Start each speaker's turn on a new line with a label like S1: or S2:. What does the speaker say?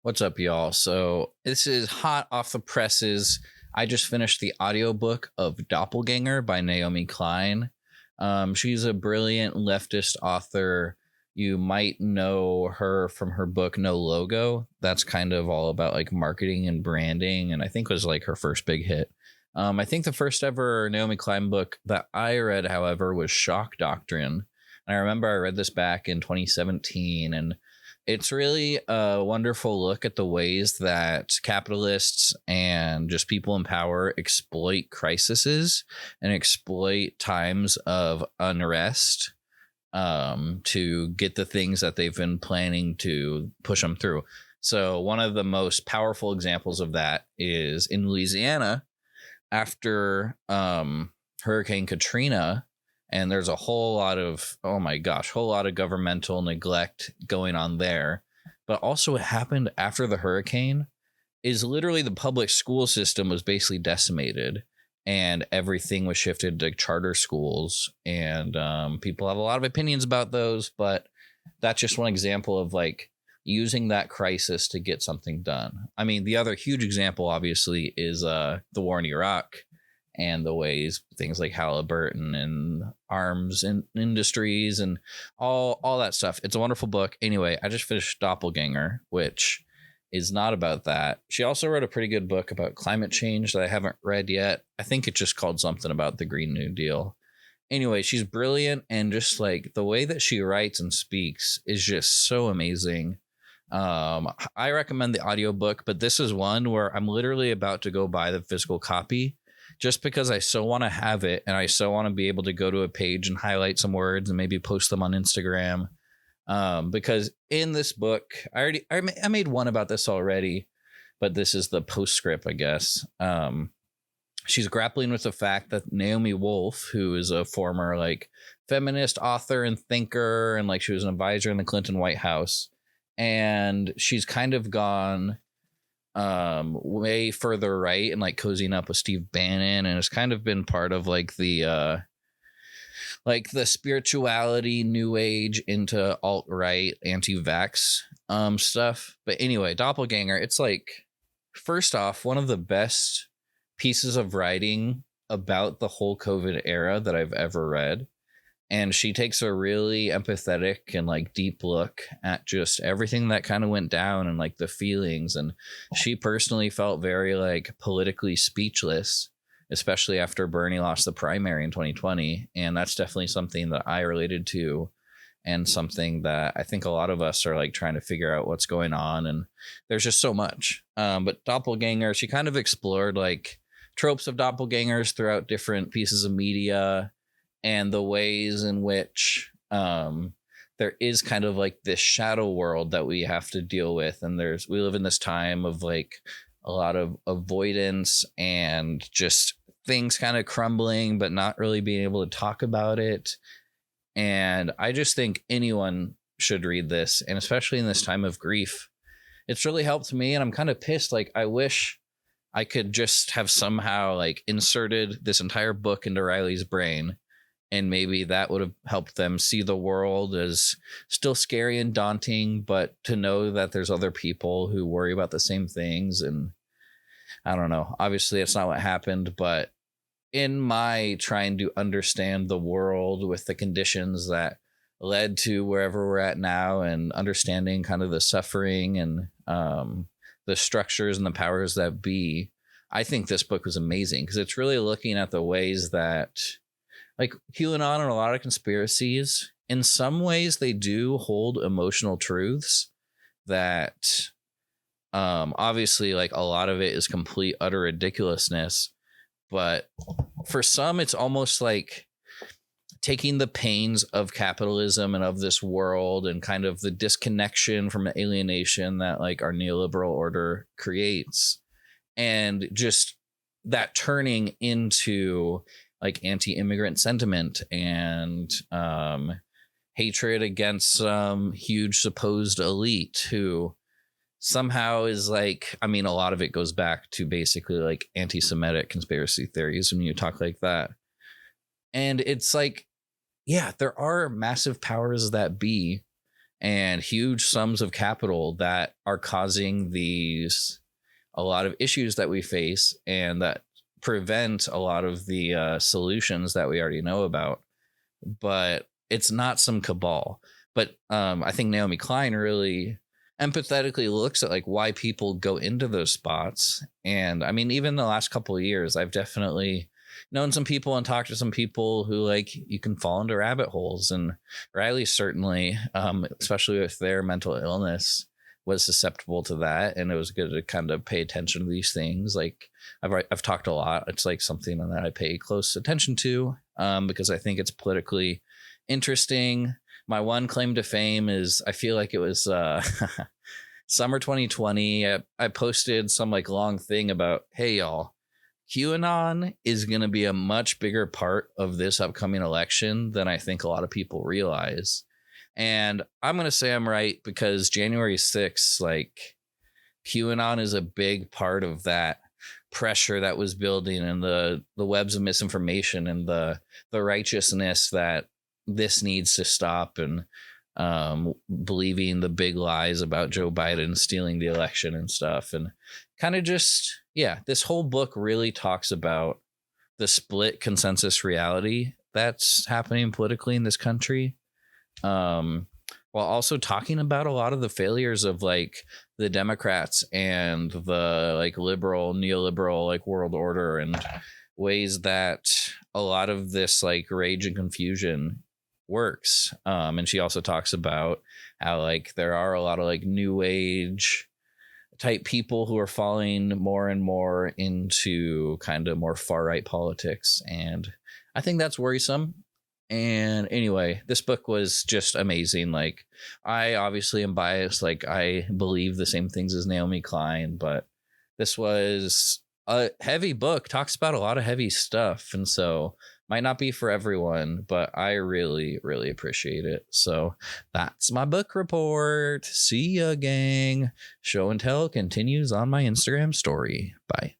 S1: What's up, y'all? So this is hot off the presses. I just finished the audiobook of Doppelganger by Naomi Klein. She's a brilliant leftist author. You might know her from her book No Logo. That's kind of all about like marketing and branding, and I think was like her first big hit. I think the first ever Naomi Klein book that I read, however, was Shock Doctrine. And I remember I read this back in 2017, and it's really a wonderful look at the ways that capitalists and just people in power exploit crises and exploit times of unrest to get the things that they've been planning to push them through. So one of the most powerful examples of that is in Louisiana after Hurricane Katrina. And there's a whole lot of, oh my gosh, whole lot of governmental neglect going on there. But also what happened after the hurricane is literally the public school system was basically decimated and everything was shifted to charter schools. And people have a lot of opinions about those, but that's just one example of like using that crisis to get something done. I mean, the other huge example, obviously, is the war in Iraq and the ways things like Halliburton and arms and industries and all that stuff. It's a wonderful book. Anyway, I just finished Doppelganger, which is not about that. She also wrote a pretty good book about climate change that I haven't read yet. I think it's just called something about the Green New Deal. Anyway, she's brilliant, and just like the way that she writes and speaks is just so amazing. I recommend the audiobook, but this is one where I'm literally about to go buy the physical copy just because I so want to have it, and I so want to be able to go to a page and highlight some words and maybe post them on Instagram. Because in this book, I made one about this already, but this is the postscript, I guess. She's grappling with the fact that Naomi Wolf, who is a former like feminist author and thinker, and like she was an advisor in the Clinton White House, and she's kind of gone way further right and like cozying up with Steve Bannon, and it's kind of been part of like the spirituality new age into alt-right anti-vax stuff. But anyway, Doppelganger, it's like, first off, one of the best pieces of writing about the whole COVID era that I've ever read. And she takes a really empathetic and like deep look at just everything that kind of went down and like the feelings. And she personally felt very like politically speechless, especially after Bernie lost the primary in 2020. And that's definitely something that I related to, and something that I think a lot of us are like trying to figure out what's going on. And there's just so much. But Doppelganger, she kind of explored like tropes of doppelgangers throughout different pieces of media, and the ways in which there is kind of like this shadow world that we have to deal with. And we live in this time of like a lot of avoidance and just things kind of crumbling, but not really being able to talk about it. And I just think anyone should read this, and especially in this time of grief. It's really helped me, and I'm kind of pissed. Like, I wish I could just have somehow like inserted this entire book into Riley's brain, and maybe that would have helped them see the world as still scary and daunting, but to know that there's other people who worry about the same things. And I don't know, obviously it's not what happened, but in my trying to understand the world with the conditions that led to wherever we're at now, and understanding kind of the suffering and the structures and the powers that be, I think this book was amazing, because it's really looking at the ways that like QAnon and a lot of conspiracies, in some ways they do hold emotional truths that obviously like a lot of it is complete utter ridiculousness, but for some it's almost like taking the pains of capitalism and of this world and kind of the disconnection from the alienation that like our neoliberal order creates, and just that turning into like anti-immigrant sentiment and hatred against some huge supposed elite who somehow is like, I mean, a lot of it goes back to basically like anti-Semitic conspiracy theories when you talk like that. And it's like, yeah, there are massive powers that be, and huge sums of capital that are causing a lot of issues that we face and that prevent a lot of the solutions that we already know about. But it's not some cabal. But I think Naomi Klein really empathetically looks at like why people go into those spots. And I mean, even the last couple of years, I've definitely known some people and talked to some people who like you can fall into rabbit holes. And Riley certainly, especially with their mental illness, was susceptible to that. And it was good to kind of pay attention to these things. Like I've talked a lot. It's like something that I pay close attention to because I think it's politically interesting. My one claim to fame is I feel like it was summer 2020. I posted some like long thing about, hey, y'all, QAnon is going to be a much bigger part of this upcoming election than I think a lot of people realize. And I'm going to say I'm right because January 6th, like QAnon is a big part of that pressure that was building and the webs of misinformation and the righteousness that this needs to stop, and believing the big lies about Joe Biden stealing the election and stuff. And kind of just, yeah, this whole book really talks about the split consensus reality that's happening politically in this country, while also talking about a lot of the failures of like the Democrats and the like liberal, neoliberal like world order, and ways that a lot of this like rage and confusion works. And she also talks about how like there are a lot of like new age type people who are falling more and more into kind of more far right politics, and I think that's worrisome. And anyway, this book was just amazing. Like I obviously am biased, like I believe the same things as Naomi Klein, but this was a heavy book, talks about a lot of heavy stuff, and so might not be for everyone, but I really, really appreciate it. So that's my book report. See ya, gang. Show and tell continues on my Instagram story. Bye.